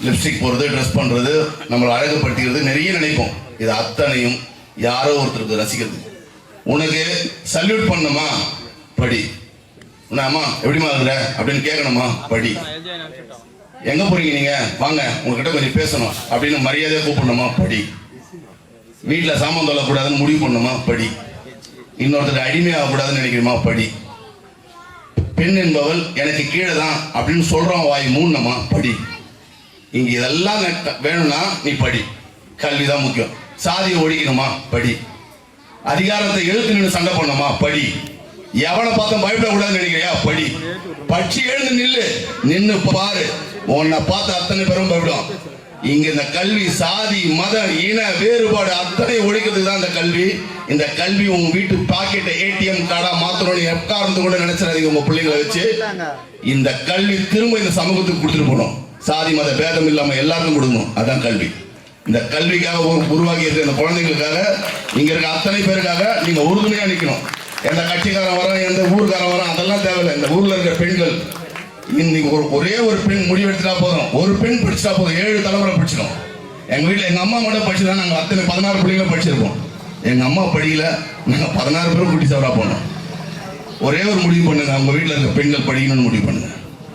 Lipstick போடுறது, dress பண்ணுறது, நம்மளை அழகுபடுத்திக்கிறது நிறைய நினைப்போம். இது அத்தனையும் யாரோ ஒருத்தருக்கு ரசிக்கிறது. உனக்கு சல்யூட் பண்ணணுமா படி, அம்மா எப்படிமா இருக்கிற அப்படின்னு கேட்கணுமா படி, எங்க போறீங்க நீங்க வாங்க உங்ககிட்ட கொஞ்சம் பேசணும் அப்படின்னு மரியாதையா கூப்பிடணுமா படி, வீட்டில் சாமான் தொல்லக்கூடாதுன்னு முடிவு பண்ணணுமா படி, இன்னொருத்தருக்கு அடிமையாகக்கூடாதுன்னு நினைக்கிறோமா படி, பெண் என்பவள் எனக்கு கீழே தான் அப்படின்னு சொல்றான் வாய் மூடணுமா படி. இங்க இதெல்லாம் வேணும்னா நீ படி. கல்விதான் முக்கியம். சாதியை ஒழிக்கணுமா படி, அதிகாரத்தை எழுத்து நின்று சண்டை பண்ணணுமா படி, எவனை பார்த்தும் பயப்படக்கூடாதுன்னு நினைக்கிறியா படி, பட்சி எழுந்து நில்லு, நின்னு பாரு, உன்னை பார்த்து அத்தனை பேரும் பயப்படும். இங்க இந்த கல்வி சாதி மத இன வேறுபாடு அத்தனை ஒழிக்கிறதுக்கு தான் இந்த கல்வி. இந்த கல்வி உங்க வீட்டு பாக்கெட்டை ஏடிஎம் கார்டா மாத்தணும் எக்காரணத்து கூட நினைச்சிடாதீங்க. உங்க பிள்ளைங்களை வச்சு இந்த கல்வி திரும்ப இந்த சமூகத்துக்கு கொடுத்துட்டு போகணும். சாதி மத பேதம் இல்லாம எல்லாருக்கும் கொடுக்கணும். அதான் கல்வி. இந்த கல்விக்காக உருவாக்கி இருக்க இந்த குழந்தைகளுக்காக இங்க இருக்க அத்தனை பேருக்காக நீங்க உறுதுணையா நிக்கணும். எந்த கட்சிக்காரன் வரான், எந்த ஊருக்காரன் வரான், அதெல்லாம் தேவையில்லை. இந்த ஊர்ல இருக்கிற பெண்கள் இன்னைக்கு ஒரே ஒரு பெண் முடிவெடுத்துட்டா போதும், ஒரு பெண் படிச்சுட்டா போதும், 7 தலைமுறை படிச்சிடும். எங்க வீட்டுல எங்க அம்மா மட்டும் படிச்சுதான் நாங்க அத்தனை 16 பிள்ளைங்களும் படிச்சிருக்கோம். எங்க அம்மா படிக்கல, நாங்க 16 பேரும் குட்டி சவரா போனோம். ஒரே ஒரு முடிவு பண்ணுங்க, உங்க வீட்டுல இருக்க பெண்கள் படிக்கணும்னு முடிவு பண்ணுங்க.